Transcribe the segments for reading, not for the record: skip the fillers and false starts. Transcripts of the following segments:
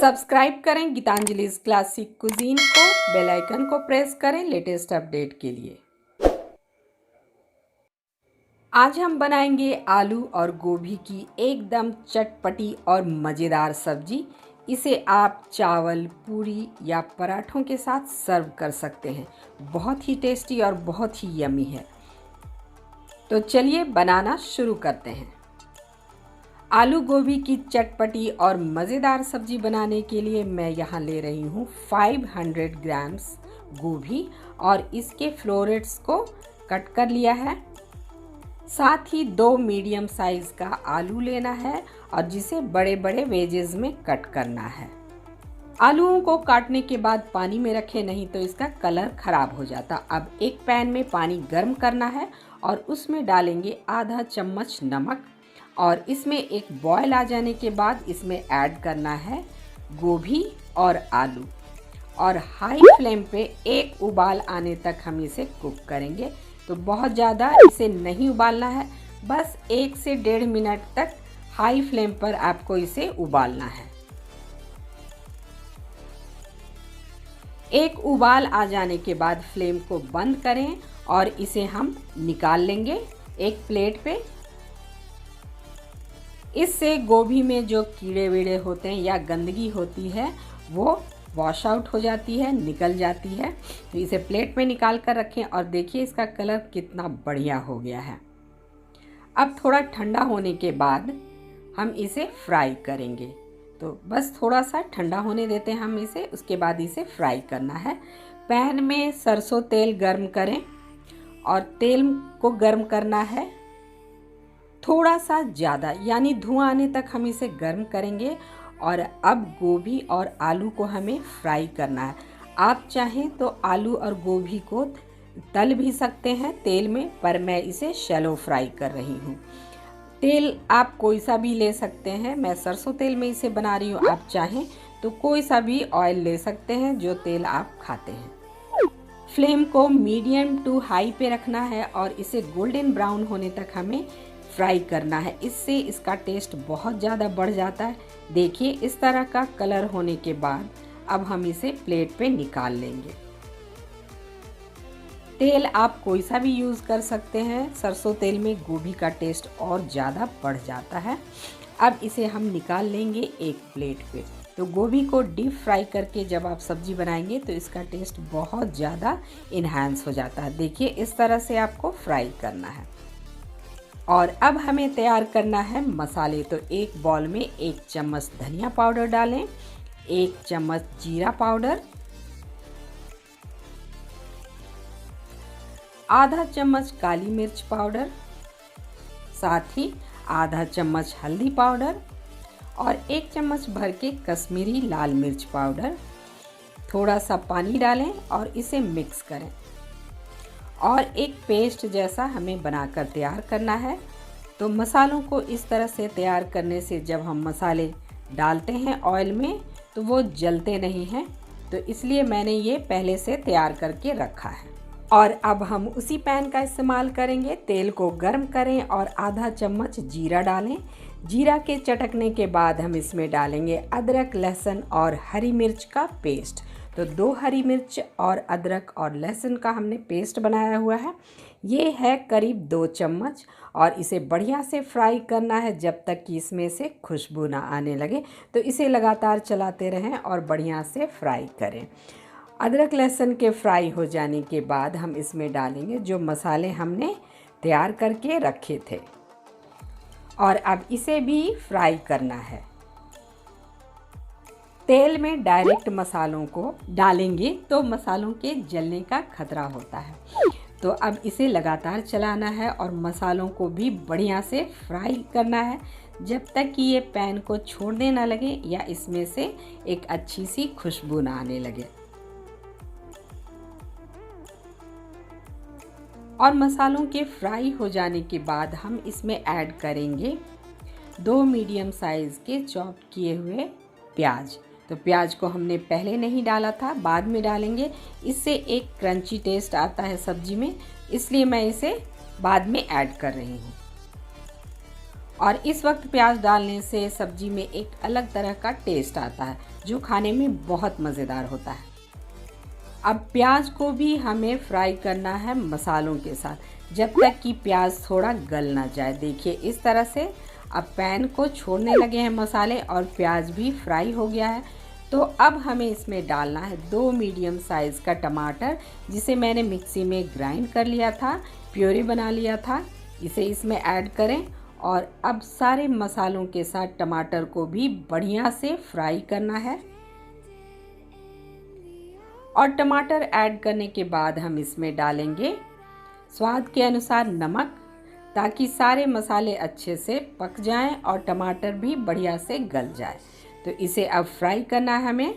Subscribe करें Geetanjali classic cuisine को, bell icon को प्रेस करें लेटेस्ट अपडेट के लिए। आज हम बनाएंगे आलू और गोभी की एकदम चटपटी और मज़ेदार सब्जी। इसे आप चावल, पूरी या पराठों के साथ सर्व कर सकते हैं। बहुत ही टेस्टी और बहुत ही यमी है। तो चलिए बनाना शुरू करते हैं। आलू गोभी की चटपटी और मज़ेदार सब्जी बनाने के लिए मैं यहाँ ले रही हूँ 500 ग्राम्स गोभी और इसके फ्लोरेट्स को कट कर लिया है। साथ ही 2 मीडियम साइज़ का आलू लेना है और जिसे बड़े बड़े वेजेस में कट करना है। आलूओं को काटने के बाद पानी में रखें, नहीं तो इसका कलर ख़राब हो जाता। अब एक पैन में पानी गर्म करना है और उसमें डालेंगे आधा चम्मच नमक और इसमें एक बॉयल आ जाने के बाद इसमें ऐड करना है गोभी और आलू और हाई फ्लेम पे एक उबाल आने तक हम इसे कुक करेंगे। तो बहुत ज़्यादा इसे नहीं उबालना है, बस 1 से 1.5 मिनट तक हाई फ्लेम पर आपको इसे उबालना है। एक उबाल आ जाने के बाद फ्लेम को बंद करें और इसे हम निकाल लेंगे एक प्लेट पे। इससे गोभी में जो कीड़े वीड़े होते हैं या गंदगी होती है वो वॉश आउट हो जाती है, निकल जाती है। तो इसे प्लेट में निकाल कर रखें और देखिए इसका कलर कितना बढ़िया हो गया है। अब थोड़ा ठंडा होने के बाद हम इसे फ्राई करेंगे। तो बस थोड़ा सा ठंडा होने देते हैं हम इसे, उसके बाद इसे फ्राई करना है। पैन में सरसों तेल गर्म करें और तेल को गर्म करना है थोड़ा सा ज़्यादा, यानी धुआं आने तक हम इसे गर्म करेंगे। और अब गोभी और आलू को हमें फ्राई करना है। आप चाहें तो आलू और गोभी को तल भी सकते हैं तेल में, पर मैं इसे शैलो फ्राई कर रही हूँ। तेल आप कोई सा भी ले सकते हैं, मैं सरसों तेल में इसे बना रही हूँ। आप चाहें तो कोई सा भी ऑयल ले सकते हैं जो तेल आप खाते हैं। फ्लेम को मीडियम टू हाई पे रखना है और इसे गोल्डन ब्राउन होने तक हमें फ्राई करना है। इससे इसका टेस्ट बहुत ज़्यादा बढ़ जाता है। देखिए इस तरह का कलर होने के बाद अब हम इसे प्लेट पे निकाल लेंगे। तेल आप कोई सा भी यूज़ कर सकते हैं, सरसों तेल में गोभी का टेस्ट और ज़्यादा बढ़ जाता है। अब इसे हम निकाल लेंगे एक प्लेट पे। तो गोभी को डीप फ्राई करके जब आप सब्जी बनाएंगे तो इसका टेस्ट बहुत ज़्यादा इन्हांस हो जाता है। देखिए इस तरह से आपको फ्राई करना है। और अब हमें तैयार करना है मसाले। तो एक बॉल में 1 चम्मच धनिया पाउडर डालें, 1 चम्मच जीरा पाउडर, आधा चम्मच काली मिर्च पाउडर, साथ ही आधा चम्मच हल्दी पाउडर और 1 चम्मच भर के कश्मीरी लाल मिर्च पाउडर। थोड़ा सा पानी डालें और इसे मिक्स करें और एक पेस्ट जैसा हमें बनाकर तैयार करना है। तो मसालों को इस तरह से तैयार करने से जब हम मसाले डालते हैं ऑयल में तो वो जलते नहीं हैं। तो इसलिए मैंने ये पहले से तैयार करके रखा है। और अब हम उसी पैन का इस्तेमाल करेंगे। तेल को गर्म करें और आधा चम्मच जीरा डालें। जीरा के चटकने के बाद हम इसमें डालेंगे अदरक, लहसुन और हरी मिर्च का पेस्ट। तो 2 हरी मिर्च और अदरक और लहसुन का हमने पेस्ट बनाया हुआ है। ये है करीब 2 चम्मच और इसे बढ़िया से फ्राई करना है जब तक कि इसमें से खुशबू ना आने लगे। तो इसे लगातार चलाते रहें और बढ़िया से फ्राई करें। अदरक लहसुन के फ्राई हो जाने के बाद हम इसमें डालेंगे जो मसाले हमने तैयार करके रखे थे और अब इसे भी फ्राई करना है। तेल में डायरेक्ट मसालों को डालेंगे तो मसालों के जलने का खतरा होता है। तो अब इसे लगातार चलाना है और मसालों को भी बढ़िया से फ्राई करना है जब तक कि ये पैन को छोड़ने ना लगे या इसमें से एक अच्छी सी खुशबू ना आने लगे। और मसालों के फ्राई हो जाने के बाद हम इसमें ऐड करेंगे 2 मीडियम साइज़ के चॉप किए हुए प्याज। तो प्याज को हमने पहले नहीं डाला था, बाद में डालेंगे। इससे एक क्रंची टेस्ट आता है सब्जी में, इसलिए मैं इसे बाद में ऐड कर रही हूँ। और इस वक्त प्याज डालने से सब्जी में एक अलग तरह का टेस्ट आता है जो खाने में बहुत मज़ेदार होता है। अब प्याज को भी हमें फ्राई करना है मसालों के साथ जब तक कि प्याज थोड़ा गल ना जाए। देखिए इस तरह से अब पैन को छोड़ने लगे हैं मसाले और प्याज भी फ्राई हो गया है। तो अब हमें इसमें डालना है 2 मीडियम साइज़ का टमाटर जिसे मैंने मिक्सी में ग्राइंड कर लिया था, प्योरी बना लिया था। इसे इसमें ऐड करें और अब सारे मसालों के साथ टमाटर को भी बढ़िया से फ्राई करना है। और टमाटर ऐड करने के बाद हम इसमें डालेंगे स्वाद के अनुसार नमक ताकि सारे मसाले अच्छे से पक जाएं और टमाटर भी बढ़िया से गल जाए। तो इसे अब फ्राई करना है हमें।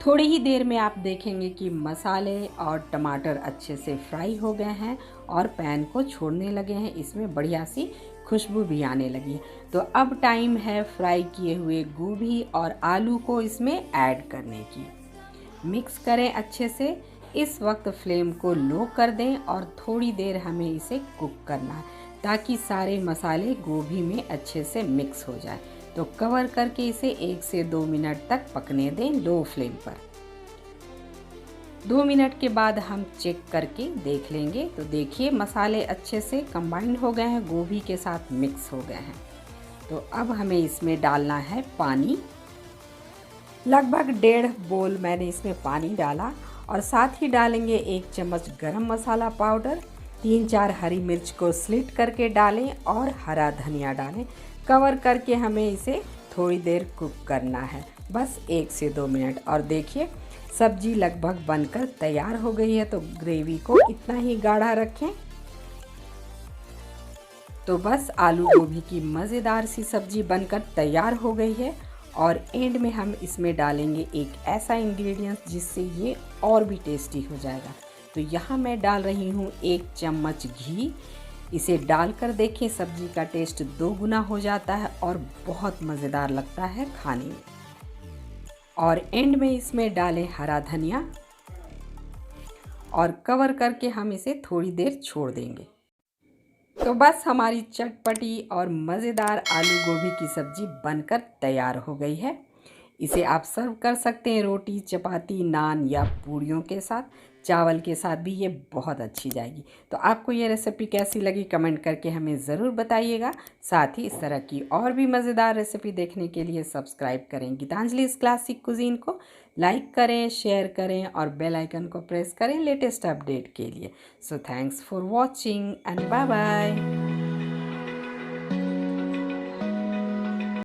थोड़ी ही देर में आप देखेंगे कि मसाले और टमाटर अच्छे से फ्राई हो गए हैं और पैन को छोड़ने लगे हैं। इसमें बढ़िया सी खुशबू भी आने लगी है। तो अब टाइम है फ्राई किए हुए गोभी और आलू को इसमें ऐड करने की। मिक्स करें अच्छे से। इस वक्त फ्लेम को लो कर दें और थोड़ी देर हमें इसे कुक करना है ताकि सारे मसाले गोभी में अच्छे से मिक्स हो जाए। तो कवर करके इसे 1 से 2 मिनट तक पकने दें लो फ्लेम पर। 2 मिनट के बाद हम चेक करके देख लेंगे। तो देखिए मसाले अच्छे से कंबाइंड हो गए हैं, गोभी के साथ मिक्स हो गए हैं। तो अब हमें इसमें डालना है पानी। लगभग 1.5 बोल मैंने इसमें पानी डाला और साथ ही डालेंगे 1 चम्मच गरम मसाला पाउडर। 3-4 हरी मिर्च को स्लिट करके डालें और हरा धनिया डालें। कवर करके हमें इसे थोड़ी देर कुक करना है, बस 1 से 2 मिनट। और देखिए सब्जी लगभग बनकर तैयार हो गई है। तो ग्रेवी को इतना ही गाढ़ा रखें। तो बस आलू गोभी की मज़ेदार सी सब्जी बनकर तैयार हो गई है। और एंड में हम इसमें डालेंगे एक ऐसा इंग्रेडिएंट जिससे ये और भी टेस्टी हो जाएगा। तो यहाँ मैं डाल रही हूँ 1 चम्मच घी। इसे डालकर देखिए सब्जी का टेस्ट 2 गुना हो जाता है और बहुत मज़ेदार लगता है खाने में। और एंड में इसमें डालें हरा धनिया और कवर करके हम इसे थोड़ी देर छोड़ देंगे। तो बस हमारी चटपटी और मज़ेदार आलू गोभी की सब्ज़ी बनकर तैयार हो गई है। इसे आप सर्व कर सकते हैं रोटी, चपाती, नान या पूड़ियों के साथ। चावल के साथ भी ये बहुत अच्छी जाएगी। तो आपको ये रेसिपी कैसी लगी कमेंट करके हमें ज़रूर बताइएगा। साथ ही इस तरह की और भी मज़ेदार रेसिपी देखने के लिए सब्सक्राइब करें गीतांजलि's क्लासिक कुजीन को, लाइक करें, शेयर करें और बेल आइकन को प्रेस करें लेटेस्ट अपडेट के लिए। So thanks for watching and bye bye.